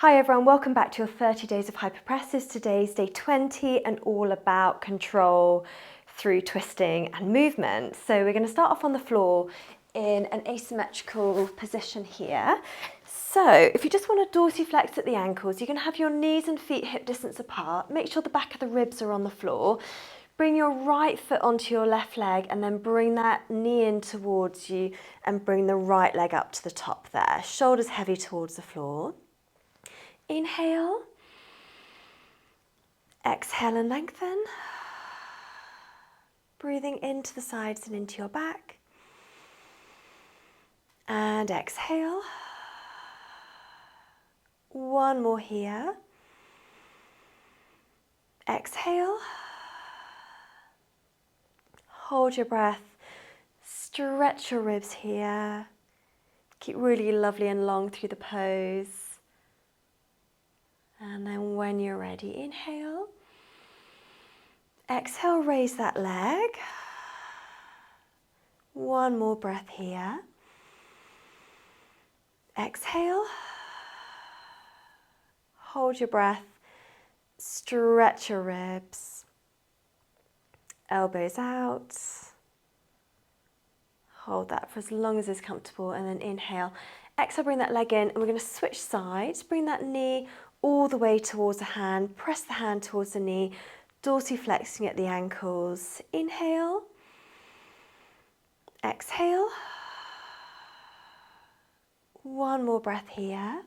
Hi everyone, welcome back to your 30 days of hypopressives. Today's day 20 and all about control through twisting and movement. So we're going to start off on the floor in an asymmetrical position here. So if you just want to dorsiflex at the ankles, you're going to have your knees and feet hip distance apart. Make sure the back of the ribs are on the floor. Bring your right foot onto your left leg and then bring that knee in towards you and bring the right leg up to the top there. Shoulders heavy towards the floor. Inhale, exhale and lengthen, breathing into the sides and into your back, and exhale, one more here, exhale, hold your breath, stretch your ribs here, keep really lovely and long through the pose. And then when you're ready, inhale, exhale, raise that leg. One more breath here. Exhale, hold your breath, stretch your ribs, elbows out. Hold that for as long as is comfortable and then inhale. Exhale, bring that leg in and we're going to switch sides. Bring that knee all the way towards the hand, press the hand towards the knee, dorsiflexing at the ankles. Inhale, exhale, one more breath here.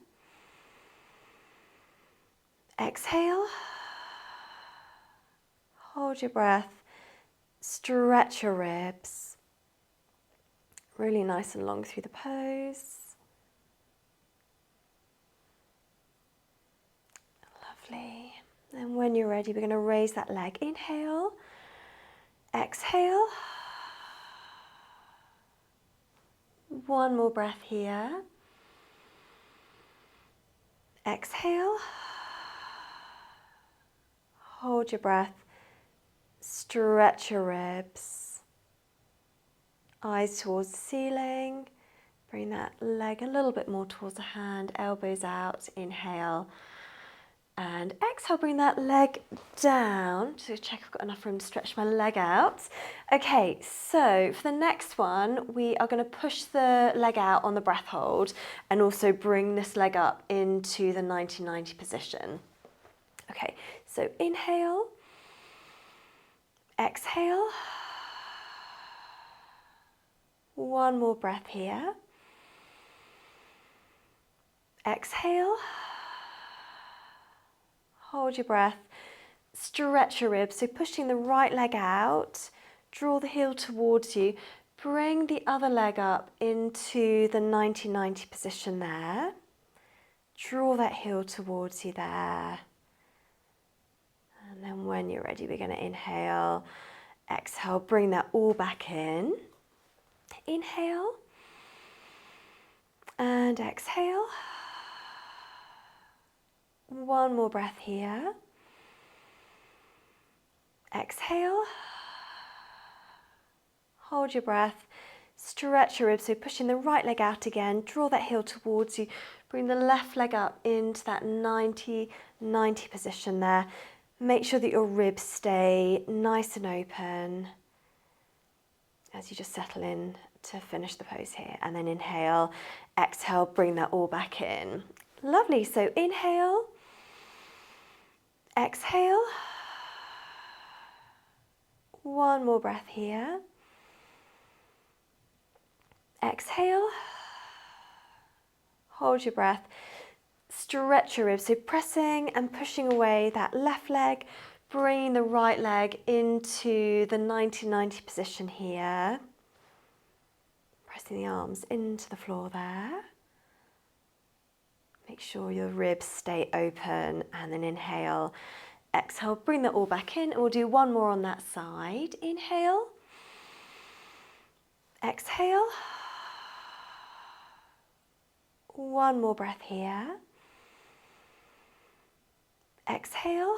Exhale, hold your breath, stretch your ribs, really nice and long through the pose. Lovely. And when you're ready, we're going to raise that leg. Inhale, exhale. One more breath here. Exhale. Hold your breath. Stretch your ribs. Eyes towards the ceiling. Bring that leg a little bit more towards the hand. Elbows out. Inhale. And exhale, bring that leg down to check I've got enough room to stretch my leg out. Okay, so for the next one, we are going to push the leg out on the breath hold and also bring this leg up into the 90-90 position. Okay, so inhale, exhale, one more breath here, exhale. Hold your breath, stretch your ribs, so pushing the right leg out, draw the heel towards you, bring the other leg up into the 90-90 position there, draw that heel towards you there, and then when you're ready we're going to inhale, exhale, bring that all back in, inhale, and exhale. One more breath here. Exhale. Hold your breath. Stretch your ribs, so pushing the right leg out again. Draw that heel towards you. Bring the left leg up into that 90-90 position there. Make sure that your ribs stay nice and open as you just settle in to finish the pose here. And then inhale, exhale, bring that all back in. Lovely, so inhale. Exhale, one more breath here, exhale, hold your breath, stretch your ribs, so pressing and pushing away that left leg, bringing the right leg into the 90-90 position here, pressing the arms into the floor there. Make sure your ribs stay open and then inhale, exhale, bring that all back in and we'll do one more on that side. Inhale, exhale, one more breath here, exhale,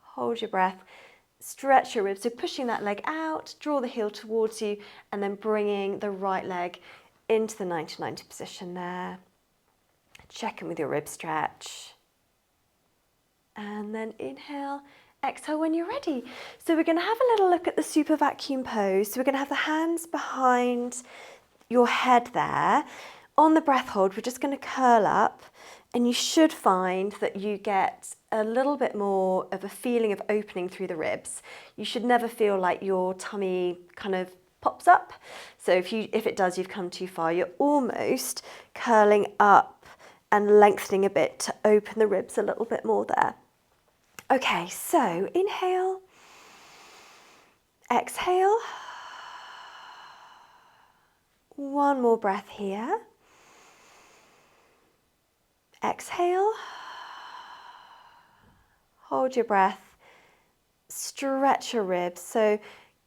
hold your breath, stretch your ribs, so pushing that leg out, draw the heel towards you and then bringing the right leg into the 90-90 position there. Check in with your rib stretch. And then inhale, exhale when you're ready. So we're going to have a little look at the super vacuum pose. So we're going to have the hands behind your head there. On the breath hold, we're just going to curl up, and you should find that you get a little bit more of a feeling of opening through the ribs. You should never feel like your tummy kind of pops up. So if it does, you've come too far. You're almost curling up and lengthening a bit to open the ribs a little bit more there. Okay, so inhale, exhale. One more breath here. Exhale. Hold your breath. Stretch your ribs. So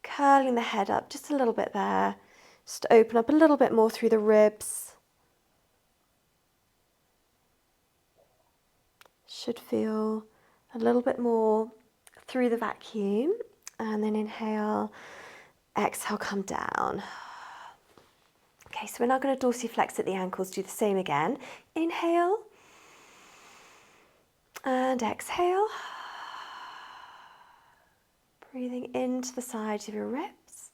curling the head up just a little bit there. Just open up a little bit more through the ribs. Should feel a little bit more through the vacuum. And then inhale, exhale, come down. Okay, so we're now going to dorsiflex at the ankles, do the same again. Inhale and exhale. Breathing into the sides of your ribs.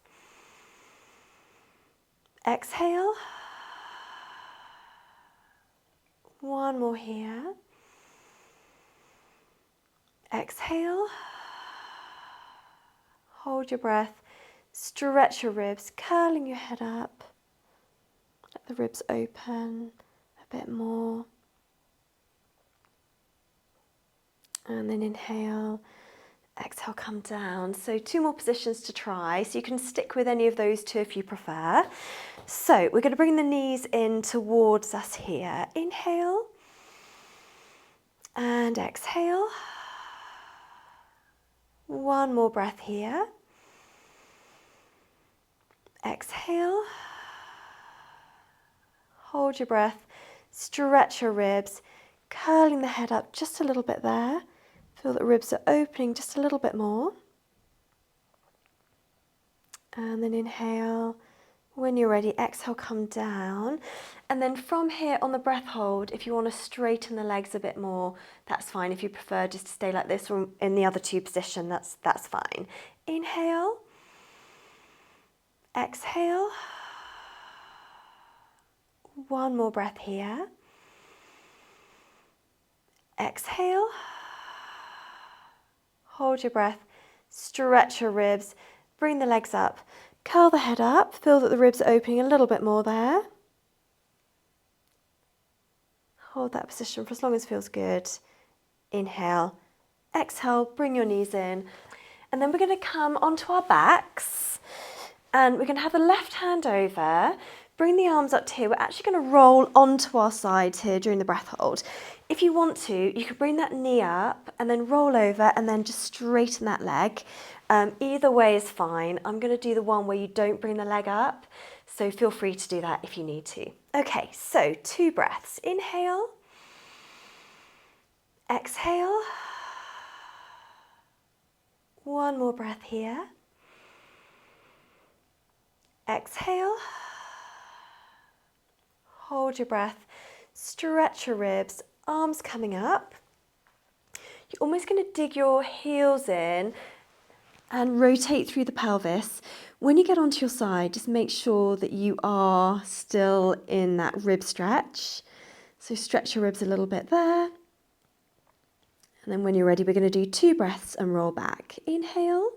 Exhale. One more here. Exhale. Hold your breath. Stretch your ribs, curling your head up. Let the ribs open a bit more. And then inhale, exhale, come down. So 2 more positions to try. So you can stick with any of those 2 if you prefer. So we're going to bring the knees in towards us here. Inhale and exhale. One more breath here. Exhale. Hold your breath. Stretch your ribs, curling the head up just a little bit there. Feel that ribs are opening just a little bit more. And then inhale. When you're ready, exhale, come down. And then from here on the breath hold, if you want to straighten the legs a bit more, that's fine. If you prefer just to stay like this or in the other 2 position, that's fine. Inhale. Exhale. One more breath here. Exhale. Hold your breath. Stretch your ribs. Bring the legs up. Curl the head up. Feel that the ribs are opening a little bit more there. Hold that position for as long as it feels good. Inhale. Exhale. Bring your knees in. And then we're going to come onto our backs. And we're going to have the left hand over. Bring the arms up to here. We're actually going to roll onto our sides here during the breath hold. If you want to, you could bring that knee up and then roll over and then just straighten that leg. Either way is fine. I'm going to do the one where you don't bring the leg up. So feel free to do that if you need to. Okay, so 2 breaths. Inhale. Exhale. One more breath here. Exhale. Hold your breath. Stretch your ribs. Arms coming up. You're almost going to dig your heels in and rotate through the pelvis. When you get onto your side, just make sure that you are still in that rib stretch. So stretch your ribs a little bit there. And then when you're ready, we're going to do 2 breaths and roll back. Inhale.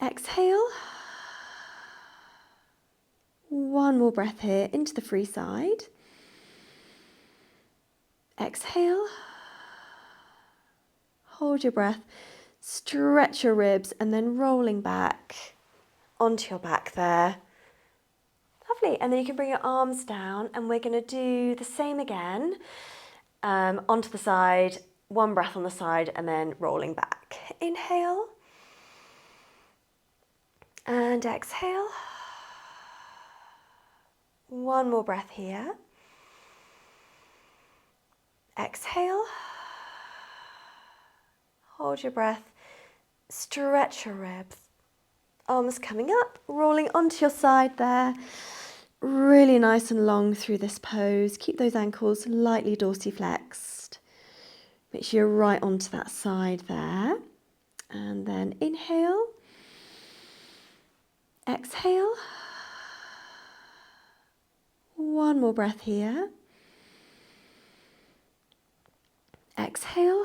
Exhale. One more breath here into the free side. Exhale. Hold your breath. Stretch your ribs and then rolling back onto your back there. Lovely. And then you can bring your arms down and we're going to do the same again. Onto the side, 1 breath on the side and then rolling back. Inhale. And exhale. 1 more breath here. Exhale. Hold your breath. Stretch your ribs. Arms coming up, rolling onto your side there. really nice and long through this pose. Keep those ankles lightly dorsiflexed. Make sure you're right onto that side there. And then inhale. Exhale. One more breath here. Exhale.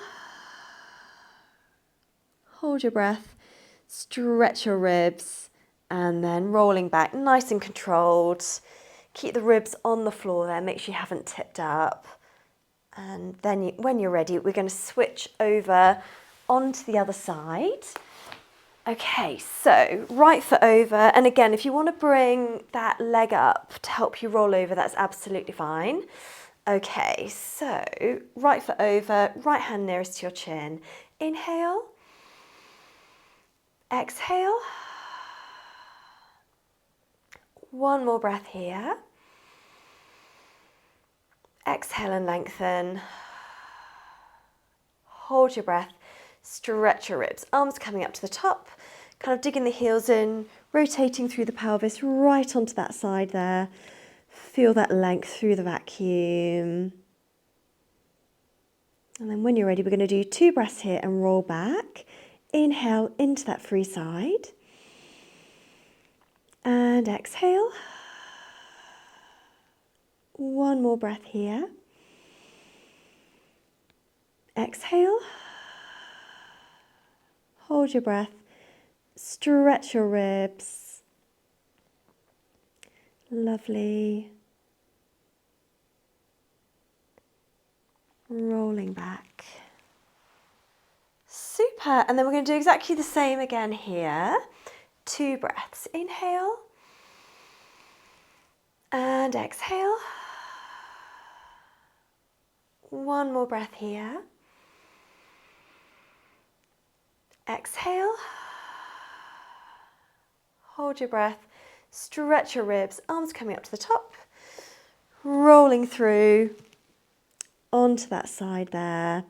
Hold your breath. Stretch your ribs. And then rolling back, nice and controlled. Keep the ribs on the floor there. Make sure you haven't tipped up. And then when you're ready, we're going to switch over onto the other side. Okay, so right foot over. And again, if you want to bring that leg up to help you roll over, that's absolutely fine. Okay, so right foot over, right hand nearest to your chin. Inhale. Exhale. One more breath here. Exhale and lengthen. Hold your breath. Stretch your ribs. Arms coming up to the top. Kind of digging the heels in, rotating through the pelvis right onto that side there. Feel that length through the vacuum. And then when you're ready, we're going to do 2 breaths here and roll back. Inhale into that free side. And exhale. One more breath here. Exhale. Hold your breath. Stretch your ribs. Lovely. Rolling back. Super. And then we're going to do exactly the same again here. 2 breaths. Inhale. And exhale. One more breath here. Exhale. Hold your breath. Stretch your ribs. Arms coming up to the top. Rolling through onto that side there.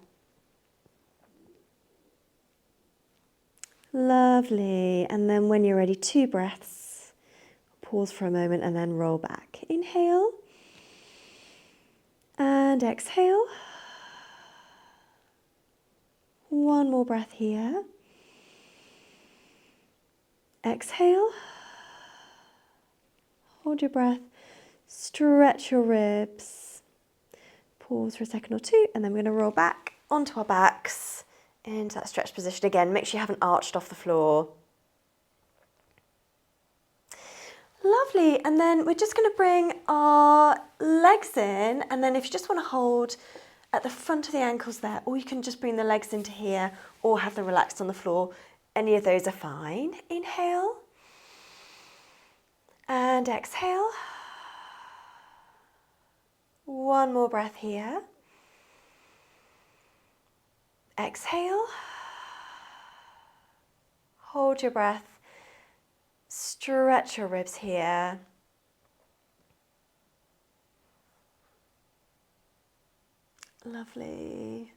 Lovely. And then when you're ready, 2 breaths. Pause for a moment and then roll back. Inhale. And exhale. One more breath here. Exhale. Hold your breath. Stretch your ribs. Pause for a second or two, and then we're going to roll back onto our backs into that stretched position again. Make sure you haven't arched off the floor. Lovely, and then we're just going to bring our legs in, and then if you just want to hold at the front of the ankles there, or you can just bring the legs into here or have them relaxed on the floor. Any of those are fine. Inhale and exhale. One more breath here. Exhale. Hold your breath. Stretch your ribs here. Lovely.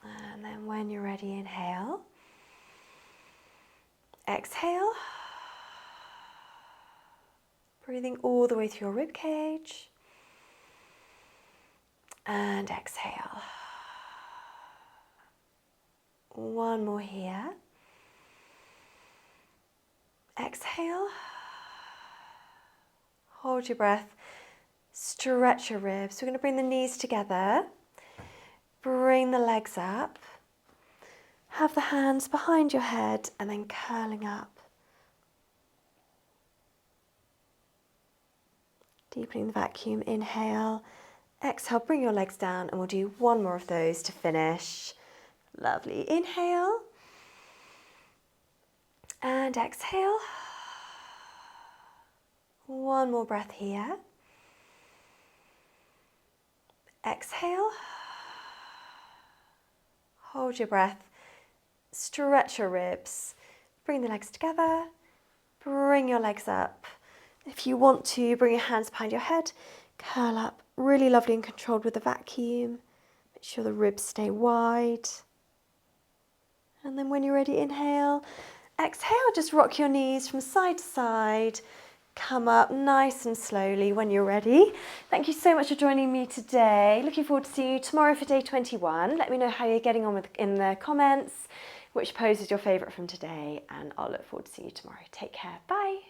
And then when you're ready, inhale. Exhale. Breathing all the way through your rib cage. And exhale. One more here. Exhale. Hold your breath. Stretch your ribs. We're going to bring the knees together. Bring the legs up. Have the hands behind your head and then curling up. Deepening the vacuum. Inhale. Exhale. Bring your legs down and we'll do one more of those to finish. Lovely. Inhale. And exhale. One more breath here. Exhale. Hold your breath. Stretch your ribs. Bring the legs together. Bring your legs up. If you want to, bring your hands behind your head. Curl up. Really lovely and controlled with the vacuum. Make sure the ribs stay wide. And then when you're ready, inhale. Exhale, just rock your knees from side to side. come up nice and slowly when you're ready. Thank you so much for joining me today. Looking forward to seeing you tomorrow for day 21. Let me know how you're getting on in the comments, which pose is your favourite from today, and I'll look forward to seeing you tomorrow. Take care. Bye.